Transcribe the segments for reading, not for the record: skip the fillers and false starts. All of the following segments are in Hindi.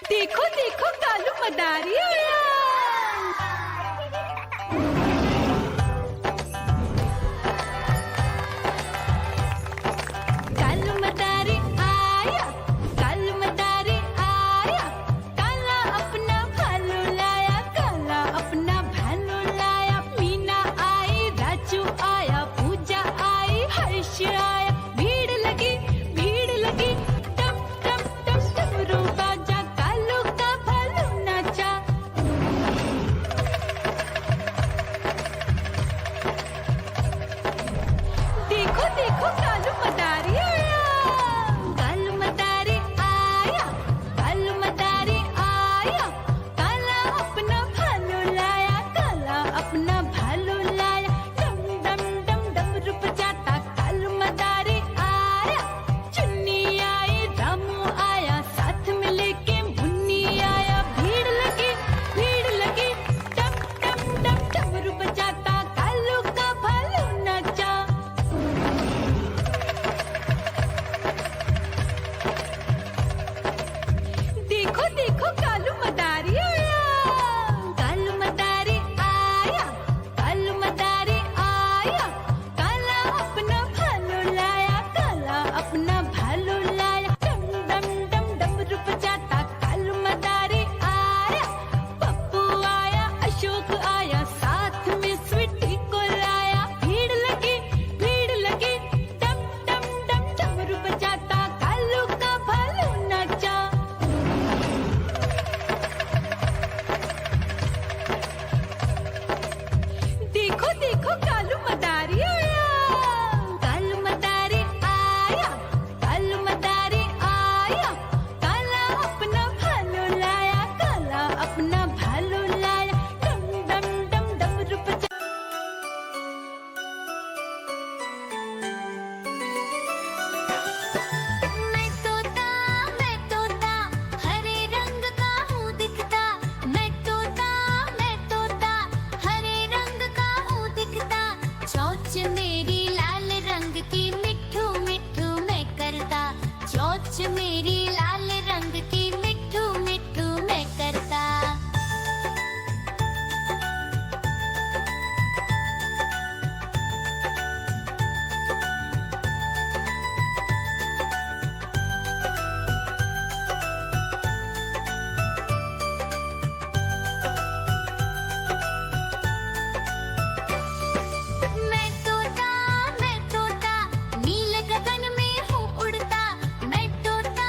देखो देखो कालू मदारी आया। कालू मदारी आया, कालू मदारी आया, काला अपना भालू लाया, काला अपना भालू लाया। मीना आई, राजू आया, पूजा आई, हर्ष आया। भीड़ लगी टम टम टम डमरू बाजा, कालू का भालू नाचा। देखो देखो कालू मदारी आया, कालू मदारी आया, कालू मदारी आया, काला अपना भालू लाया, काला अपना भालू लाया। डम डम डम डमरू बजाता कालू मदारी आया। चुन्नी आई, रामू आया, साथ में लेके मुन्नी आया। भीड़ लगी टम टम टम डमरू बजाता कालू का भालू नाचा। देखो देखो कालू मदारी आया, कालू मदारी आया, कालू मदारी आया, काला अपना भालू लाया, काला अपना भालू लाया। डम डम डम डमरू बजाता कालू मदारी आया। पप्पू आया, अशोक आया, साथ में स्वीटी को लाया। भीड़ लगी टम टम टम डमरू बजाता कालू का भालू नाचा। देखो देखो कालू मदारी आया, कालू मदारी आया, कालू मदारी आया, काला अपना भालू लाया, काला अपना भालू लाया। डम डम डम डमरू बजा। मैं तोता हरे रंग का हूँ दिखता। मैं तोता हरे रंग का हूँ दिखता। चोंच मेरी लाल रंग की मिट्ठू मिट्ठू मैं करता। चोंच मेरी लाल रंग की मिट्ठू मिट्ठू मैं करता। मैं तोता नील गगन में हूँ उड़ता। मैं तोता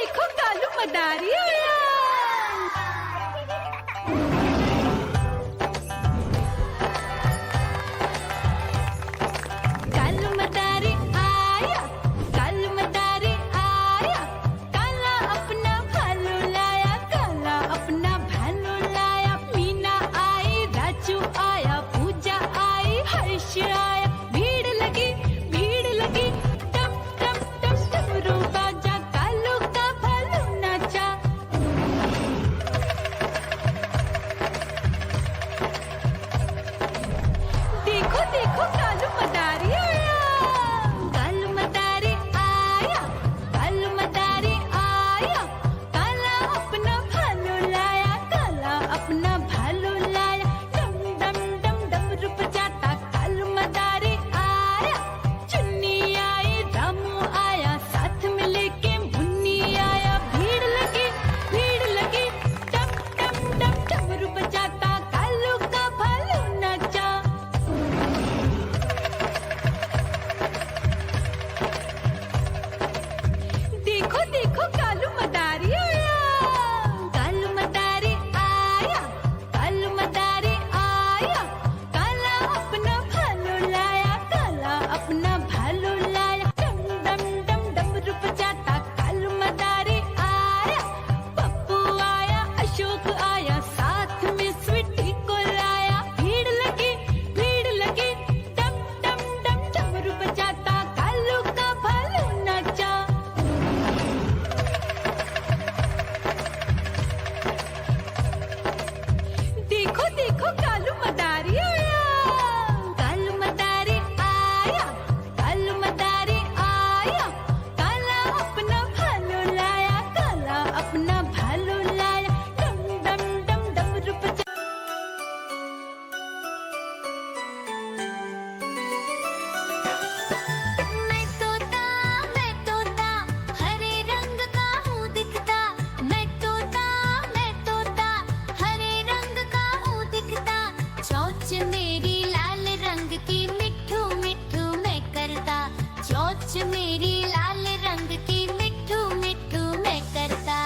देखो कालू मदारी आया। कालू मदारी आया, कालू मदारी आया, काला अपना भालू लाया, काला अपना भालू लाया। मीना आई, राजू आया, पूजा आई, हर्ष आया। भीड़ लगी, टप टप टप डमरू बाजा, कालू का भालू नाचा। देखो देखो कालू मदारी आया, कालू मदारी आया, कालू मदारी आया, काला अपना भालू लाया, काला अपना भालू लाया। डम डम डम डमरू बजाता कालू मदारी आया। चुन्नी आई, रामू आया, साथ में लेके मुन्नी आया। भीड़ लगी, टप टप टप डमरू बजाता कालू का भालू नाचा। देखो देखो कालू मदारी आया, कालू मदारी आया, कालू मदारी आया, काला अपना भालू लाया, काला अपना भालू लाया। डम डम डम डमरू बजाता कालू मदारी आया। पप्पू आया, अशोक आया, साथ में स्वीटी को लाया। भीड़ लगी, टप टप टप डमरू बजाता कालू का भालू नाचा। देखो देखो कालू मदारी आया, कालू मदारी आया, कालू मदारी आया, काला अपना भालू लाया, काला अपना भालू लाया। डम डम डम डमरू बजा। मैं तोता हरे रंग का हूँ दिखता। मैं तोता हरे रंग का हूँ दिखता। चोंच मेरी लाल रंग की मिट्ठू मिट्ठू मैं करता। चोंच मेरी लाल रंग की मिट्ठू मिट्ठू मैं करता।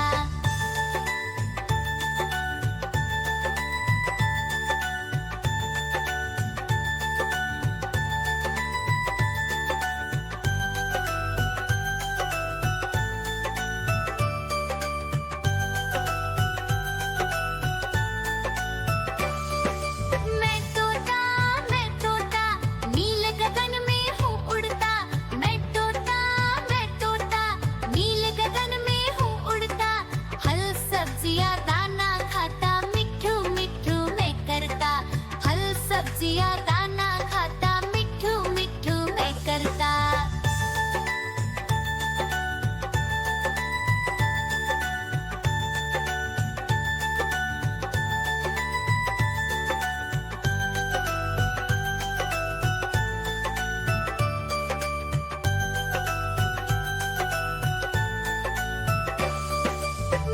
मैं तोता नील गगन में हूँ उड़ता। मैं तोता नील गगन में हूँ उड़ता। हल सब्जियाँ दाना खाता, मिट्ठू मिट्ठू मैं करता। हल सब्जियाँ दाना खाता, मिट्ठू मिट्ठू मैं करता।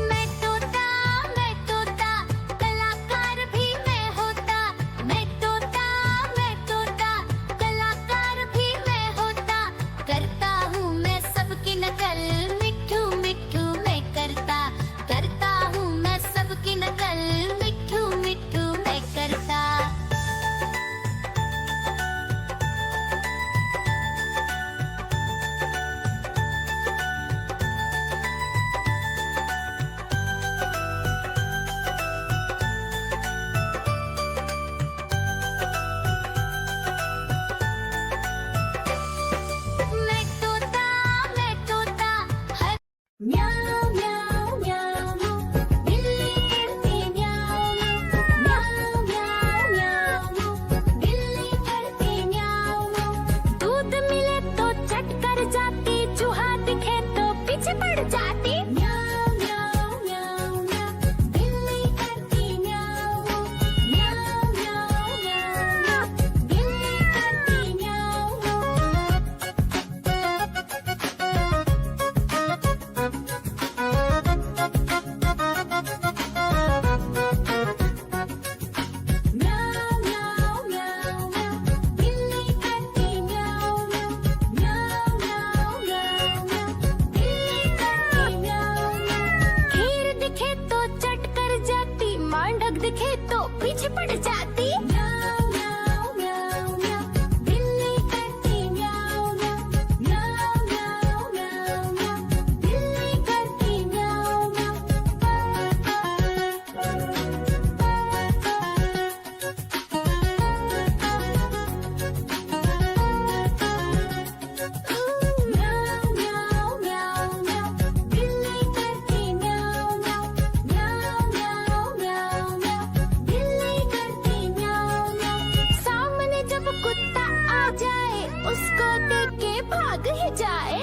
मैं तोता कलाकार भी मैं होता। मैं तोता कलाकार भी मैं होता। करता हूँ मैं सबकी नकल, मिट्ठू मिट्ठू मैं करता। करता हूँ मैं सबकी नकल, मिट्ठू मिट्ठू मैं करता। मैं तोता हर म्याऊं म्याऊं म्याऊं, बिल्ली करती म्याऊं म्याऊं म्याऊं म्याऊं, बिल्ली करती म्याऊं। दूध मिले तो चट कर जाती, चूहा दिखे तो पीछे पड़ जाती। म्याऊं म्याऊं म्याऊं म्याऊं, बिल्ली करती म्याऊं म्याऊं म्याऊं म्याऊं, बिल्ली करती म्याऊं। पीछे पड़ जाती म्याऊ म्याऊ म्याऊ म्याऊ बिल्ली करती म्याऊ म्याऊ म्याऊ म्याऊ म्याऊ म्याऊ बिल्ली करती म्याऊ म्याऊ म्याऊ म्याऊ म्याऊ बिल्ली करती म्याऊ म्याऊ म्याऊ म्याऊ म्याऊ म्याऊ बिल्ली करती म्याऊ म्याऊ सामने जब कुत्ता आ जाए उसको देख के भाग ही जाए